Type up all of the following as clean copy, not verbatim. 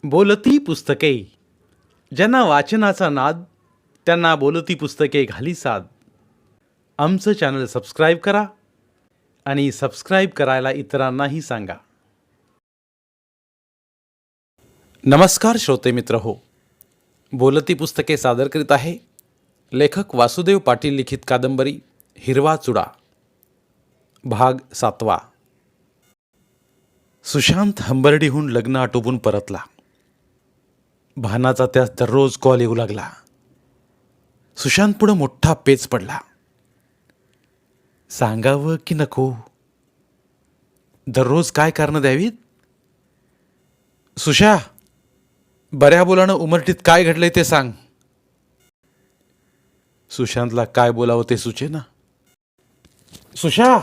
बोलती पुस्तके. ज्यांना वाचनाचा नाद त्यांना बोलती पुस्तके घाली साद. आमचं चॅनल सबस्क्राईब करा आणि सबस्क्राईब करायला इतरांनाही सांगा. नमस्कार श्रोते मित्र हो, बोलती पुस्तके सादर करीत आहे लेखक वासुदेव पाटील लिखित कादंबरी हिरवा चुडा, भाग 7. सुशांत हंबर्डीहून लग्न आटोपून परतला. भानाचा त्यास दररोज कॉल येऊ लागला. सुशांत पुढे मोठा पेच पडला. सांगावं की नको? दररोज काय कारणं द्यावीत? सुशा, बऱ्या बोलानं उमरटीत काय घडलंय ते सांग. सुशांतला काय बोलावं ते सुचेना. सुशा,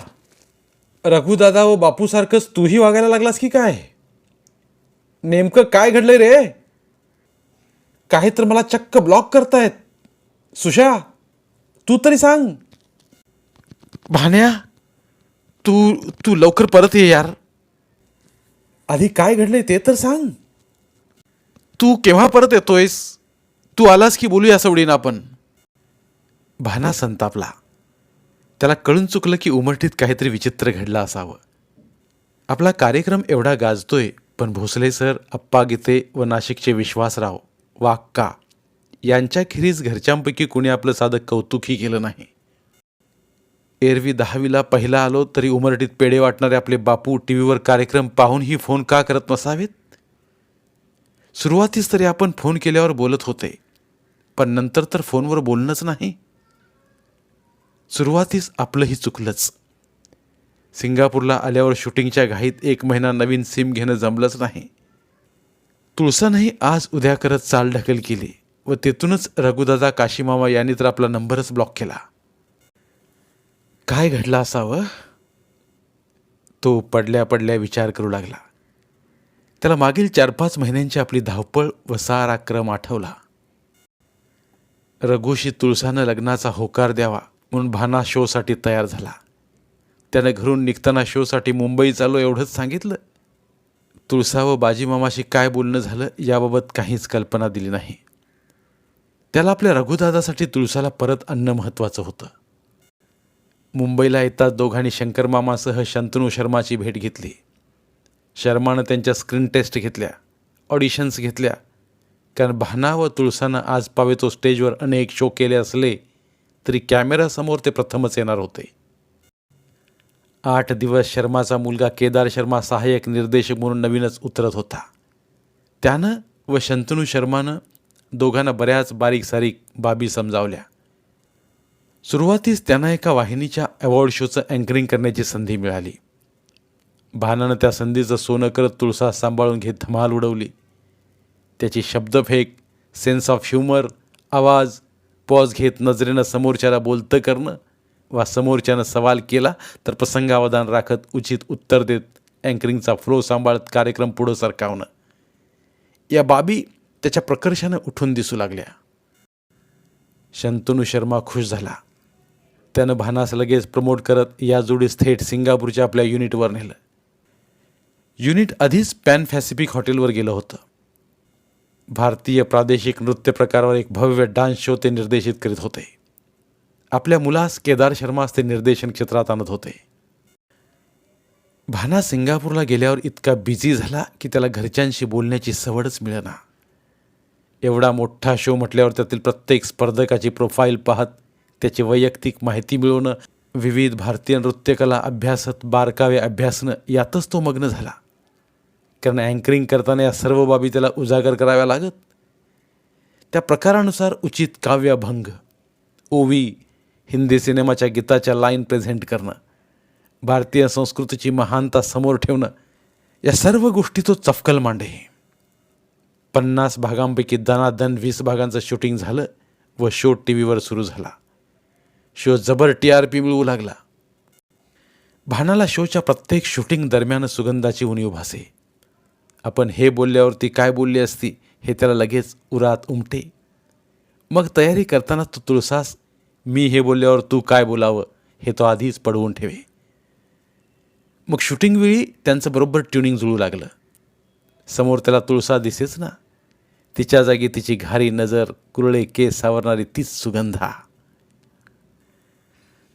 रघुदादा व बापूसारखंच तूही वागायला लागलास की काय? नेमकं काय घडलंय रे? काही तर मला चक्क ब्लॉक करतायत. सुशा, तू तरी सांग. भान्या, तू तू लवकर परत ये यार. आधी काय घडलंय ते तर सांग. तू केव्हा परत येतोयस? तू आलास की बोलूया सवडीनं आपण. भाना संतापला. त्याला कळून चुकलं की उमरटीत काहीतरी विचित्र घडलं असावं. आपला कार्यक्रम एवढा गाजतोय, पण भोसले सर, अप्पा गीते व नाशिकचे विश्वासराव, वाक्का यांच्याखेरीज घरच्यांपैकी कुणी आपलं साधं कौतुकही केलं नाही. एरवी 10वीला पहिला आलो तरी उमरटीत पेढे वाटणारे आपले बापू टीव्हीवर कार्यक्रम पाहूनही फोन का करत नसावेत? सुरुवातीस तरी आपण फोन केल्यावर बोलत होते, पण नंतर तर फोनवर बोलणंच नाही. सुरुवातीस आपलंही चुकलंच. सिंगापूरला आल्यावर शूटिंगच्या घाईत 1 महिना नवीन सिम घेणं जमलंच नाही. तुळसानंही आज उद्या करत चालढकल केली व तेथूनच रघुदादा, काशीमामा यांनी तर आपला नंबरच ब्लॉक केला. काय घडलं असावं? तो पडल्या पडल्या विचार करू लागला. त्याला मागील 4-5 महिन्यांची आपली धावपळ व सारा क्रम आठवला. रघुशी तुळसानं लग्नाचा होकार द्यावा म्हणून भाना शोसाठी तयार झाला. त्यानं घरून निघताना शोसाठी मुंबई चाललो एवढंच सांगितलं. तुळसा व बाजीमामाशी काय बोलणं झालं याबाबत काहीच कल्पना दिली नाही. त्याला आपल्या रघुदादासाठी तुळसाला परत आणणं महत्त्वाचं होतं. मुंबईला येताच दोघांनी शंकरमामासह शंतनू शर्माची भेट घेतली. शर्मानं त्यांच्या स्क्रीन टेस्ट घेतल्या, ऑडिशन्स घेतल्या. कारण भाना व तुळसानं आज पावे तो स्टेजवर अनेक शो केले असले तरी कॅमेरासमोर ते प्रथमच येणार होते. 8 दिवस शर्माचा मुलगा केदार शर्मा सहाय्यक निर्देशक म्हणून नवीनच उतरत होता. त्यानं व शंतनू शर्मानं दोघांना बऱ्याच बारीक सारीक बाबी समजावल्या. सुरुवातीस त्यांना एका वाहिनीच्या अवॉर्ड शोचं अँकरिंग करण्याची संधी मिळाली. भानानं त्या संधीचं सोनं करत तुळसा सांभाळून घेत धमाल उडवली. त्याची शब्दफेक, सेन्स ऑफ ह्युमर, आवाज, पॉज घेत नजरेनं समोरच्याला बोलतं करणं वा समोरच्यानं सवाल केला तर प्रसंगावधान राखत उचित उत्तर देत अँकरिंगचा फ्लो सांभाळत कार्यक्रम पुढं सरकावणं, या बाबी त्याच्या प्रकर्षानं उठून दिसू लागल्या. शंतनू शर्मा खुश झाला. त्यानं भानास लगेच प्रमोट करत या जोडीस थेट सिंगापूरच्या आपल्या युनिटवर नेलं. युनिट आधीच पॅन पॅसिफिक हॉटेलवर गेलं होतं. भारतीय प्रादेशिक नृत्य प्रकारावर एक भव्य डान्स शो ते निर्देशित करीत होते. आपल्या मुलास केदार शर्मास ते निर्देशन क्षेत्रात आणत होते. भाना सिंगापूरला गेल्यावर इतका बिझी झाला की त्याला घरच्यांशी बोलण्याची सवडच मिळेना. एवढा मोठा शो म्हटल्यावर त्यातील प्रत्येक स्पर्धकाची प्रोफाईल पाहत त्याची वैयक्तिक माहिती मिळवणं, विविध भारतीय नृत्यकला अभ्यासत बारकावे अभ्यासणं यातच तो मग्न झाला. कारण अँकरिंग करताना या सर्व बाबी त्याला उजागर कराव्या लागत. त्या प्रकारानुसार उचित काव्यभंग, ओवी, हिंदी सिनेमाच्या गीताच्या लाईन प्रेझेंट करणं, भारतीय संस्कृतीची महानता समोर ठेवणं, या सर्व गोष्टी तो चपकल मांडे. 50 भागांपैकी दनादन 20 भागांचं शूटिंग झालं व शो टीव्हीवर सुरू झाला. शो जबर TRP मिळवू लागला. भानाला शोच्या प्रत्येक शूटिंग दरम्यान सुगंधाची उणीव भासे. आपण हे बोलल्यावरती काय बोलली असती हे त्याला लगेच उरात उमटे. मग तयारी करताना तो तुळसास मी हे बोलल्यावर तू काय बोलावं हे तो आधीच पडवून ठेवे. मग शूटिंगवेळी त्यांचं बरोबर ट्युनिंग जुळू लागलं. समोर त्याला तुळसा दिसेच ना. तिच्या जागी तिची घारी नजर, कुरळे केस सावरणारी तीच सुगंधा.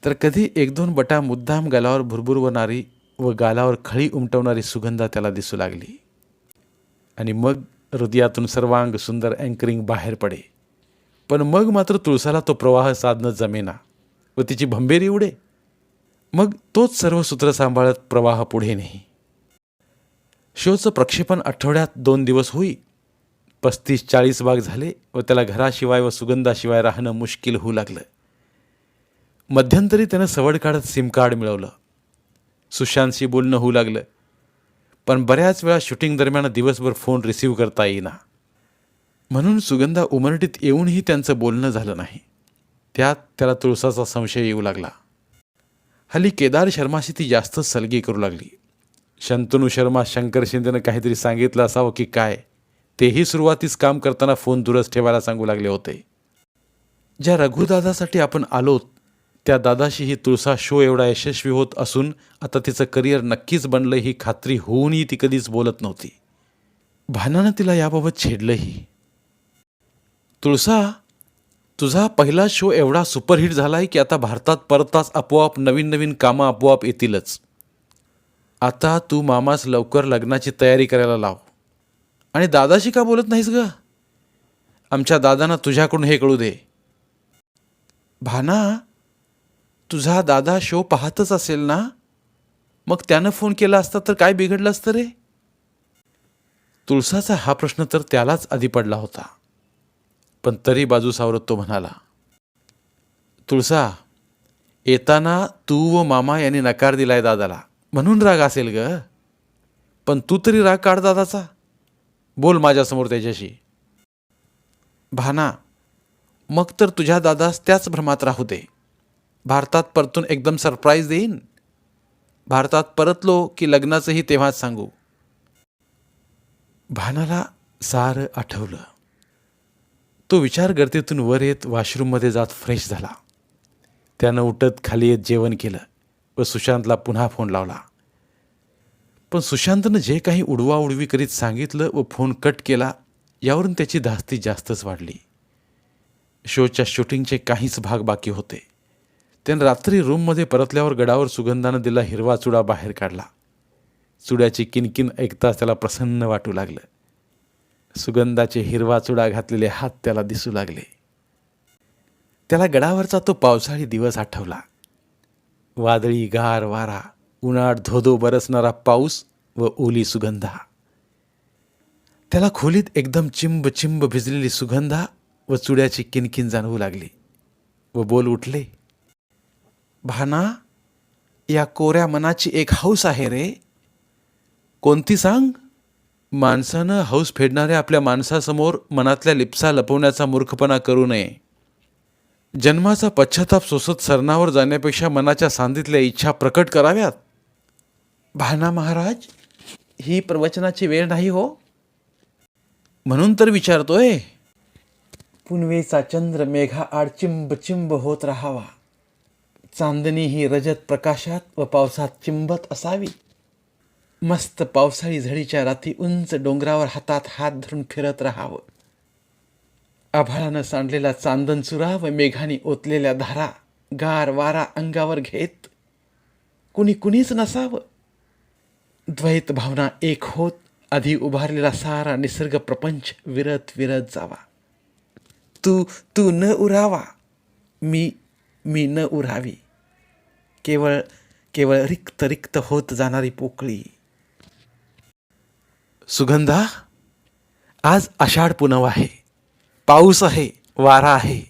तर कधी एक दोन बटा मुद्दाम गालावर भुरभुरवणारी व गालावर खळी उमटवणारी सुगंधा त्याला दिसू लागली. आणि मग हृदयातून सर्वांग सुंदर अँकरिंग बाहेर पडे. पण मग मात्र तुळसाला तो प्रवाह साधणं जमेना व तिची भंबेरी उडे. मग तोच सर्व सूत्र सांभाळत प्रवाह पुढे नेही. शोचं प्रक्षेपण आठवड्यात 2 दिवस होई. 35-40 भाग झाले व त्याला घराशिवाय व सुगंधाशिवाय राहणं मुश्किल होऊ लागलं. मध्यंतरी त्यानं सवड काढत सिम कार्ड मिळवलं. सुशांतशी बोलणं होऊ लागलं. पण बऱ्याच वेळा शूटिंग दरम्यान दिवसभर फोन रिसीव्ह करता येईना. म्हणून सुगंधा उमरटीत येऊनही त्यांचं बोलणं झालं नाही. त्यात त्याला तुळसाचा संशय येऊ लागला. हल्ली केदार शर्माशी ती जास्तच सलगी करू लागली. शंतनू शर्मा शंकर शिंदेनं काहीतरी सांगितलं असावं की काय, तेही सुरुवातीस काम करताना फोन दूरच ठेवायला सांगू लागले होते. ज्या रघुदादासाठी आपण आलोत त्या दादाशीही तुळसा शो एवढा यशस्वी होत असून आता तिचं करिअर नक्कीच बनलं ही खात्री होऊनही ती कधीच बोलत नव्हती. भानानं तिला याबाबत छेडलंही. तुळसा, तुझा पहिला शो एवढा सुपरहिट झालाय की आता भारतात परताच आपोआप नवीन नवीन कामं आपोआप येतीलच. आता तू मामास लवकर लग्नाची तयारी करायला लाव. आणि दादाशी का बोलत नाहीस ग? आमच्या दादांना तुझ्याकडून हे कळू दे. भाना, तुझा दादा शो पाहतच असेल ना? मग त्यानं फोन केला असता तर काय बिघडलं असतं रे? तुळसाचा हा प्रश्न तर त्यालाच आधी पडला होता. पण तरी बाजू सावरत तो म्हणाला, तुळसा, येताना तू व मामा यांनी नकार दिलाय दादाला म्हणून राग असेल ग. पण तू तरी राग काढ दादाचा. बोल माझ्यासमोर त्याच्याशी. भाना, मग तर तुझ्या दादास त्याच भ्रमात राहू दे. भारतात परतून एकदम सरप्राईज देईन. भारतात परतलो की लग्नाचंही तेव्हाच सांगू. भानाला सारं आठवलं. तो विचारगर्तेतून वर येत वॉशरूममध्ये जात फ्रेश झाला. त्यानं उठत खाली येत जेवण केलं व सुशांतला पुन्हा फोन लावला. पण सुशांतनं जे काही उडवाउडवी करीत सांगितलं व फोन कट केला यावरून त्याची धास्ती जास्तच वाढली. शोच्या शूटिंगचे काहीच भाग बाकी होते. त्यानं रात्री रूममध्ये परतल्यावर गडावर सुगंधानं दिला हिरवा चुडा बाहेर काढला. चुड्याची किनकिन ऐकताच त्याला प्रसन्न वाटू लागलं. सुगंधाचे हिरवा चुडा घातलेले हात त्याला दिसू लागले. त्याला गडावरचा तो पावसाळी दिवस आठवला. वादळी गार वारा, उन्हाळ धोधो बरसणारा पाऊस व ओली सुगंधा. त्याला खोलीत एकदम चिंब चिंब भिजलेली सुगंधा व चुड्याची किनकिन जाणवू लागली व बोल उठले. भाना, या कोऱ्या मनाची एक हौस आहे रे. कोणती सांग? माणसानं हौस फेडणाऱ्या आपल्या माणसासमोर मनातल्या लिप्सा लपवण्याचा मूर्खपणा करू नये. जन्माचा पश्चाताप सोसत सरणावर जाण्यापेक्षा मनाच्या सांधीतल्या इच्छा प्रकट कराव्यात. भाना महाराज, ही प्रवचनाची वेळ नाही हो. म्हणून तर विचारतोय. पुनवेचा चंद्र मेघाआड चिंब चिंब होत राहावा. चांदणी ही रजत प्रकाशात व पावसात चिंबत असावी. मस्त पावसाळी झडीच्या रात्री उंच डोंगरावर हातात हात धरून फिरत राहावं. आभाळानं सांडलेला चांदणचुरा व मेघाने ओतलेल्या धारा गार वारा अंगावर घेत कुणीच नसावं. द्वैत भावना एक होत आधी उभारलेला सारा निसर्ग प्रपंच विरत विरत जावा. तू न उरावा, मी न उरावी. केवळ रिक्त रिक्त होत जाणारी पोकळी. सुगंधा, आज आषाढ पुनव आहे. पाऊस आहे, वारा आहे.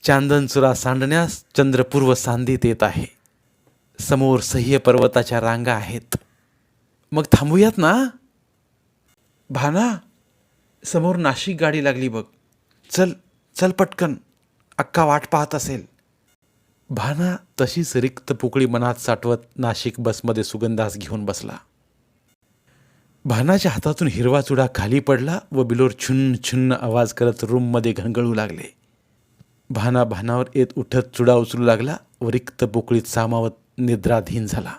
चांदणचुरा सांडण्यास चंद्रपूर्व सांदीत येत आहे. समोर सह्य पर्वताच्या रांगा आहेत. मग थांबूयात ना? भाना, समोर नाशिक गाडी लागली बघ. चल पटकन, अक्का वाट पाहत असेल. भाना तशीच रिक्त पोकळी मनात साठवत नाशिक बसमध्ये सुगंधास घेऊन बसला. भानाच्या हातातून हिरवा चुडा खाली पडला व बिलोर छुन्न छुन्न आवाज करत रूममध्ये घणघळू लागले. भानावर येत उठत चुडा उचलू लागला व रिक्त पोकळीत सामावत निद्राधीन झाला.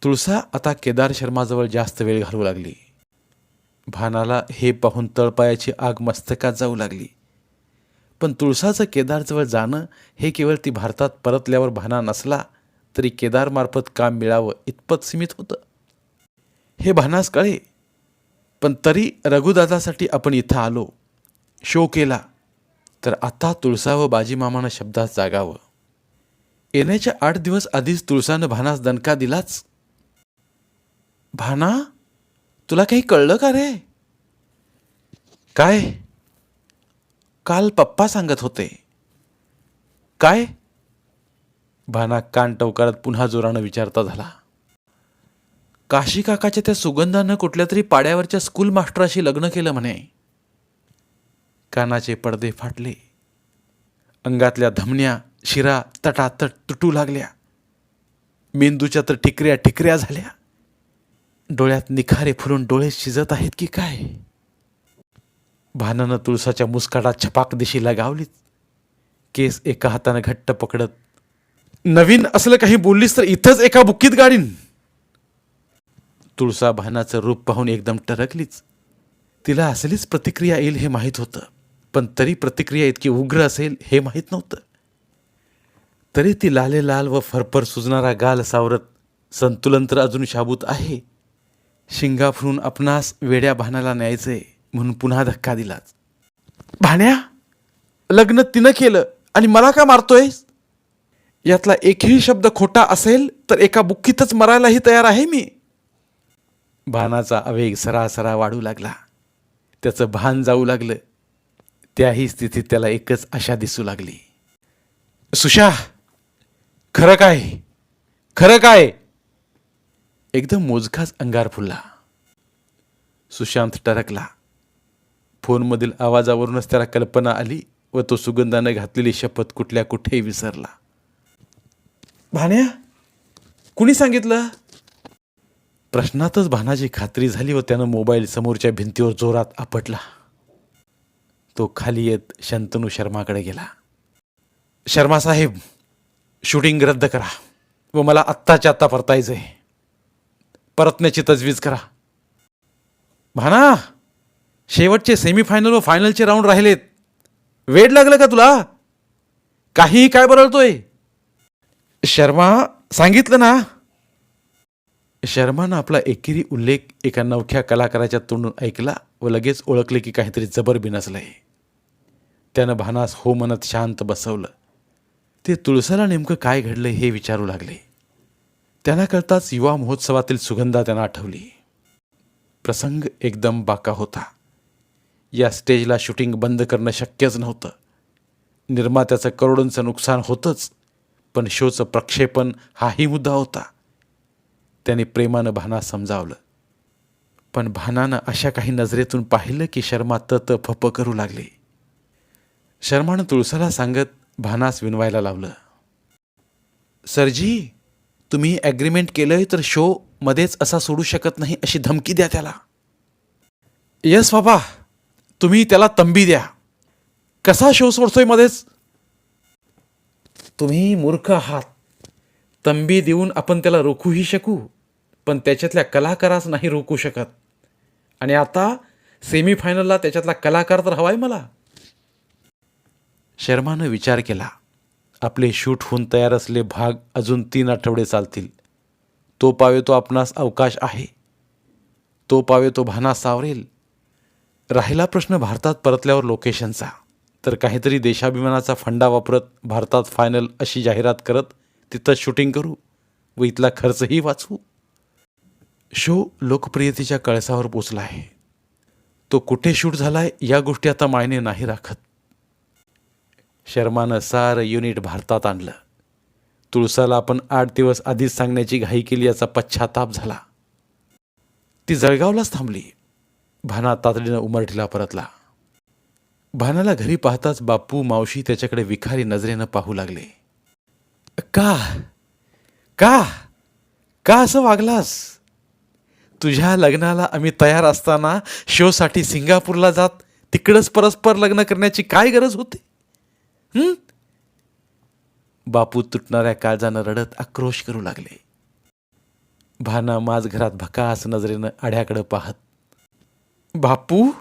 तुळसा आता केदार शर्माजवळ जास्त वेळ घालवू लागली. भानाला हे पाहून तळपायाची आग मस्तकात जाऊ लागली. पण तुळसाचं केदारजवळ जाणं हे केवळ ती भारतात परतल्यावर भाना नसला तरी केदारमार्फत काम मिळावं इतपत सीमित होतं. हे भानास कळे. पण तरी रघुदादासाठी आपण इथं आलो, शो केला, तर आता तुळसा व बाजीमामानं शब्दात जागावं. येण्याच्या 8 दिवस आधीच तुळसानं भानास दणका दिलाच. भाना, तुला काही कळलं का रे? काय? काल पप्पा सांगत होते. काय? भाना कान टवकारत पुन्हा जोरानं विचारता झाला. काशी काकाच्या त्या सुगंधानं कुठल्या तरी पाड्यावरच्या स्कूल मास्टराशी लग्न केलं म्हणे. कानाचे पडदे फाटले. अंगातल्या धमन्या शिरा तटातट तुटू लागल्या. मेंदूच्या तर ठिकऱ्या ठिकऱ्या झाल्या. डोळ्यात निखारे फुलून डोळे शिजत आहेत की काय? भानानं तुळसाच्या मुस्काटात छपाक दिशी लगावलीच. केस एका हातानं घट्ट पकडत, नवीन असलं काही बोललीस तर इथंच एका बुक्कीत गाडीन. तुळसा भानाचं रूप पाहून एकदम टरकलीच. तिला असलीच प्रतिक्रिया येईल हे माहीत होतं, पण तरी प्रतिक्रिया इतकी उग्र असेल हे माहीत नव्हतं. तरी ती लाले लाल व फरफर सुजणारा गाल सावरत, संतुलन तर अजून शाबूत आहे, शिंगा फुरून आपणास वेड्या भानाला न्यायचंय म्हणून पुन्हा धक्का दिलाच. भाण्या, लग्न तिनं केलं आणि मला का मारतोयस? यातला एकही शब्द खोटा असेल तर एका बुक्कीतच मरायलाही तयार आहे मी. भानाचा आवेग सरासरा वाढू लागला. त्याचं भान जाऊ लागलं. त्याही स्थितीत त्याला एकच आशा दिसू लागली. सुशा, खरं काय? खरं काय? एकदम मोजकाच अंगार फुलला. सुशांत टरकला. फोनमधील आवाजावरूनच त्याला कल्पना आली व तो सुगंधानं घातलेली शपथ कुठल्या कुठेही विसरला. भाण्या, कुणी सांगितलं? प्रश्नातच भानाची खात्री झाली व त्यानं मोबाईल समोरच्या भिंतीवर जोरात आपटला. तो खाली येत शंतनू शर्माकडे गेला. शर्मा साहेब, शूटिंग रद्द करा व मला आत्ताच्या आत्ता परतायचंय. परतण्याची तजवीज करा. भाना, शेवटचे सेमीफायनल व फायनलचे राऊंड राहिलेत. वेड लागलं का तुला? काही काय बरळतोय? शर्मा, सांगितलं ना. शर्मानं आपला एकेरी उल्लेख एका नवख्या कलाकाराच्या तोंडून ऐकला व लगेच ओळखले की काहीतरी जबर बिनसलंय. त्यानं भानास हो म्हणत शांत बसवलं. ते तुळसाला नेमकं काय घडलं हे विचारू लागले. त्यांना कळताच युवा महोत्सवातील सुगंधा त्यांना आठवली. प्रसंग एकदम बाका होता. या स्टेजला शूटिंग बंद करणं शक्यच नव्हतं. निर्मात्याचं करोडोंचं नुकसान होतंच, पण शोचं प्रक्षेपण हाही मुद्दा होता. त्याने प्रेमानं भानास समजावलं, पण भानानं अशा काही नजरेतून पाहिलं की शर्मा तत फप करू लागले. शर्मानं तुळसाला सांगत भानास विनवायला लावलं. सरजी, तुम्ही ॲग्रीमेंट केलंय तर शो मध्येच असा सोडू शकत नाही अशी धमकी द्या त्याला. यस बाबा, तुम्ही त्याला तंबी द्या. कसा शो सोडतोय मध्येच? तुम्ही मूर्ख आहात. तंबी देऊन आपण त्याला रोखूही शकू, पण त्याच्यातल्या कलाकारास नाही रोखू शकत. आणि आता सेमीफायनलला त्याच्यातला कलाकार तर हवाय मला. शर्मानं विचार केला. आपले शूट होऊन तयार असले भाग अजून 3 आठवडे चालतील. तो पावे तो आपणास अवकाश आहे. तो पावे तो भाना सावरेल. राहिला प्रश्न भारतात परतल्यावर लोकेशनचा, तर काहीतरी देशाभिमानाचा फंडा वापरत भारतात फायनल अशी जाहिरात करत तिथं शूटिंग करू व इथला खर्चही वाचवू. शो लोकप्रियतेच्या कळसावर पोचला आहे. तो कुठे शूट झालाय या गोष्टी आता मायने नाही राखत. शर्मानं सारं युनिट भारतात आणलं. तुळसाला आपण 8 दिवस आधीच सांगण्याची घाई केली याचा पश्चाताप झाला. ती जळगावलाच थांबली. भाना तातडीनं उमरठीला परतला. भानाला घरी पाहताच बापू मावशी त्याच्याकडे विखारी नजरेनं पाहू लागले. का का का असं वागलास? तुझ्या लग्नाला आम्ही तयार असताना शोसाठी सिंगापूरला जात तिकडंच परस्पर लग्न करण्याची काय गरज होती? बापू तुटणाऱ्या काळजानं रडत आक्रोश करू लागले. भाना माझ घरात भकास नजरेनं आड्याकडं पाहत, बापू,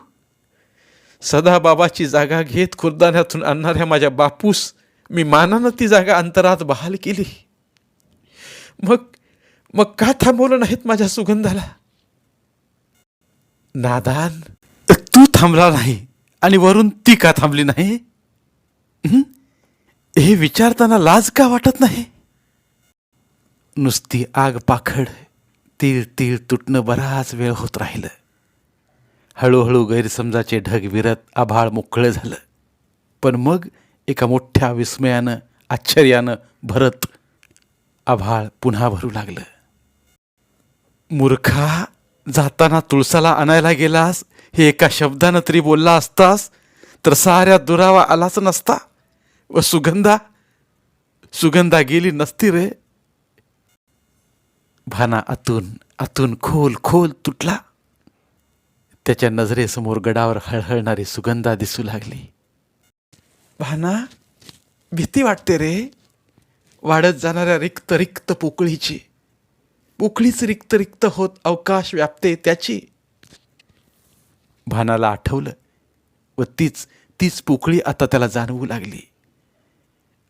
सदा बाबाची जागा घेत खुर्दाण्यातून आणणाऱ्या माझ्या बापूस मी मानानं ती जागा अंतरात बहाल केली. मग मग का थांबवलं नाहीत माझ्या सुगंधाला? नादान, तू थांबला नाही आणि वरून ती का थांबली नाही? हं? हे विचारताना लाज का वाटत नाही? नुसती आग पाखड तीळ तीळ तुटणं बराच वेळ होत राहिलं. हळूहळू गैरसमजाचे ढग विरत आभाळ मोकळं झालं. पण मग एका मोठ्या विस्मयानं, आश्चर्यानं भरत आभाळ पुन्हा भरू लागलं. मूर्खा, जाताना तुळसाला आणायला गेलास हे एका शब्दानं तरी बोलला असतास तर साऱ्या दुरावा आलाच नसता व सुगंधा गेली नसती रे. भाना आतून आतून खोल खोल तुटला. त्याच्या नजरेसमोर गडावर हळहळणारी सुगंधा दिसू लागली. भाना, भीती वाटते रे, वाढत जाणाऱ्या रिक्त रिक्त पोकळीची. पोकळीच रिक्त रिक्त होत अवकाश व्यापते त्याची. भानाला आठवलं व तीच पोकळी आता त्याला जाणवू लागली.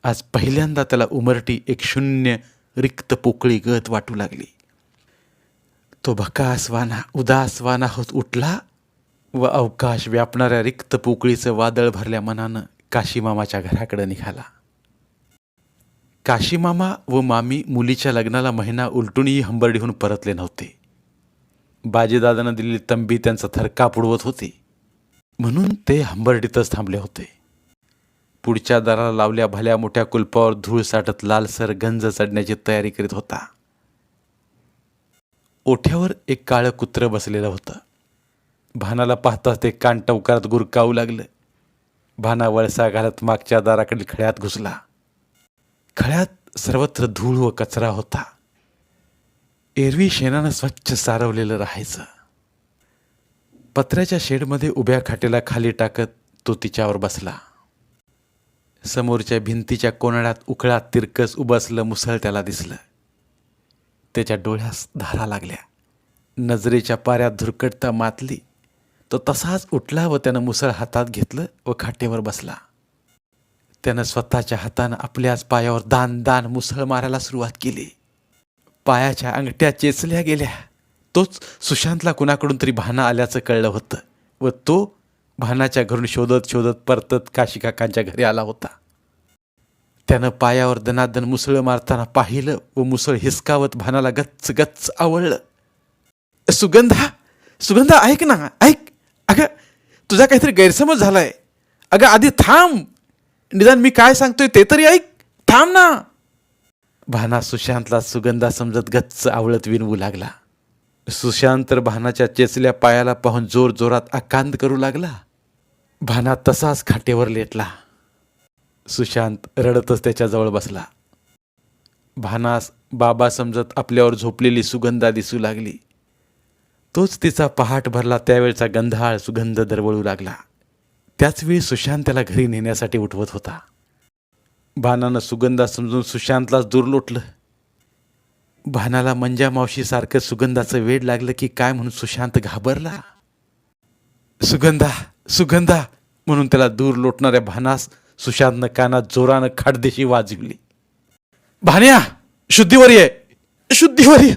आज पहिल्यांदा त्याला उमरटी एक शून्य रिक्त पोकळी गत वाटू लागली. तो भकासवाना उदासवाना होत उठला व अवकाश व्यापणाऱ्या रिक्त पोकळीचं वादळ भरल्या मनानं काशीमामाच्या घराकडे निघाला. काशीमामा व मामी मुलीच्या लग्नाला महिना उलटूनही हंबर्डीहून परतले नव्हते. बाजीदादानं दिलेली तंबी त्यांचा थरकाप उडवत होती म्हणून ते हंबर्डीतच थांबले होते. पुढच्या दाराला लावल्या भल्या मोठ्या कुलपावर धूळ साठत लालसर गंज चढण्याची तयारी करीत होता. ओठ्यावर एक काळं कुत्रं बसलेलं होतं. भानाला पाहताच ते कान टवकारात गुरकावू लागलं. भाना वळसा घालत मागच्या दाराकडील खळ्यात घुसला. खळ्यात सर्वत्र धूळ व कचरा होता. एरवी शेणानं स्वच्छ सारवलेलं राहायचं. पत्र्याच्या शेडमध्ये उभ्या खाटेला खाली टाकत तो तिच्यावर बसला. समोरच्या भिंतीच्या कोनाड्यात उकळात तिरकस उभं असलं मुसळ त्याला दिसलं. त्याच्या डोळ्यास धारा लागल्या. नजरेच्या पाऱ्यात धुरकटता मातली. तो तसाच उठला व त्यानं मुसळ हातात घेतलं व खाटेवर बसला. त्यानं स्वतःच्या हातानं आपल्याच पायावर दान दान मुसळ मारायला सुरुवात केली. पायाच्या अंगठ्या चेचल्या गेल्या. तोच सुशांतला कुणाकडून तरी भाना आल्याचं कळलं होतं व तो भानाच्या घरून शोधत शोधत परतत काशीकाकांच्या घरी आला होता. त्यानं पायावर दनादन मुसळ मारताना पाहिलं व मुसळ हिसकावत भानाला गच्च गच्च आवळलं. सुगंधा ऐक ना, ऐक. अगं, तुझा काहीतरी गैरसमज झालाय. अगं आधी थांब, निदान मी काय सांगतोय ते तरी ऐक. थांब ना. भाना सुशांतला सुगंधा समजत गच्च आवळत विनवू लागला. सुशांत तर भानाच्या चेचल्या पायाला पाहून जोर जोरात आकांत करू लागला. भाना तसाच खाटेवर लेटला. सुशांत रडतच त्याच्याजवळ बसला. भानास बाबा समजत आपल्यावर झोपलेली सुगंधा दिसू लागली. तोच तिचा पहाट भरला त्यावेळचा गंधाळ सुगंध दरवळू लागला. त्याचवेळी सुशांत त्याला घरी नेण्यासाठी उठवत होता. भानानं सुगंधा समजून सुशांतलाच दूर लोटलं. भानाला मंजा मावशीसारखं सुगंधाचं वेड लागलं की काय म्हणून सुशांत घाबरला. सुगंधा म्हणून त्याला दूर लोटणाऱ्या भानास सुशांतनं कानात जोरानं खाडदेशी वाजवली. भान्या, शुद्धीवर ये.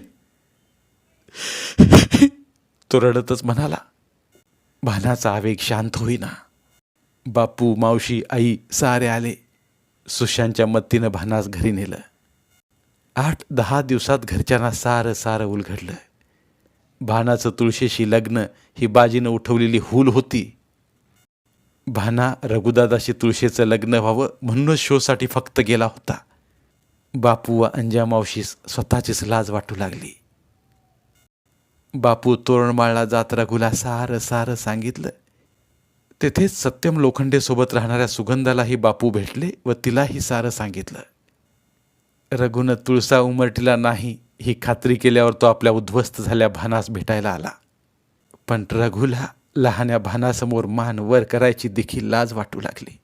तो रडतच म्हणाला. भानाचा आवेग शांत होईना. बापू, मावशी, आई सारे आले. सुशांतच्या मत्तीनं भानास घरी नेलं. 8-10 दिवसात घरच्यांना सारं उलगडलं. भानाचं तुळशीशी लग्न ही बाजीनं उठवलेली हूल होती. भाना रघुदादाशी तुळशीचं लग्न व्हावं म्हणूनच शोसाठी फक्त गेला होता. बापू व अंजा मावशीस स्वतःचीच लाज वाटू लागली. बापू तोरणमाळला जात रघुला सारं सांगितलं. तेथेच सत्यम लोखंडे सोबत राहणाऱ्या सुगंधालाही बापू भेटले व तिलाही सारं सांगितलं. रघुनं तुळसा उमरटीला नाही ही खात्री केल्यावर तो आपल्या उद्ध्वस्त झाल्या भानास भेटायला आला. पण रघुला लहान्या भानासमोर मान वर करायची देखील लाज वाटू लागली.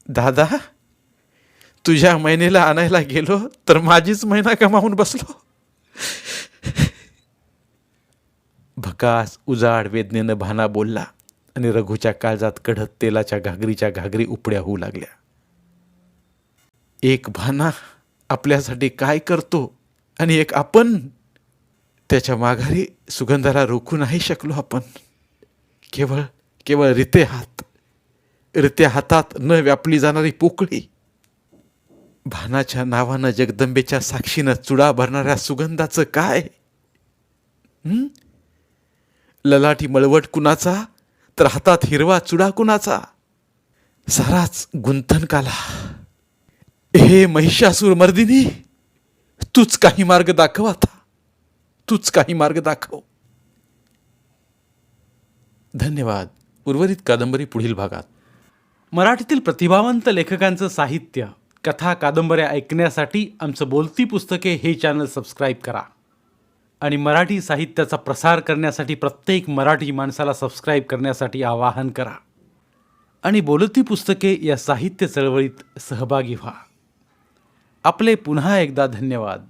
दादा, तुझ्या महिनेला आणायला गेलो तर माझीच महिना गमावून बसलो. भकास उजाड वेदनेनं भाना बोलला आणि रघूच्या काळजात कढत तेलाच्या घागरीच्या घागरी उपड्या होऊ लागल्या. एक भाना आपल्यासाठी काय करतो आणि एक आपण. त्याच्या माघारी सुगंधाला रोखू नाही शकलो आपण. केवळ केवळ रित्या हातात न व्यापली जाणारी पोकळी. भानाच्या नावानं जगदंबेच्या साक्षीनं चुडा भरणाऱ्या सुगंधाचं काय. ललाटी मळवट कुणाचा तर हातात हिरवा चुडा कुणाचा. साराच गुंथन काला. हे महिषासूर मर्दिनी, तूच काही मार्ग दाखव आता. तूच काही मार्ग दाखव. धन्यवाद. उर्वरित कादंबरी पुढील भागात. मराठीतील प्रतिभावंत लेखकांचं साहित्य, कथा, कादंबऱ्या ऐकण्यासाठी आमचं बोलती पुस्तके हे चॅनल सबस्क्राईब करा आणि मराठी साहित्याचा प्रसार करण्यासाठी प्रत्येक मराठी माणसाला सबस्क्राईब करण्यासाठी आवाहन करा आणि बोलती पुस्तके या साहित्य चळवळीत सहभागी व्हा. आपले पुन्हा एकदा धन्यवाद.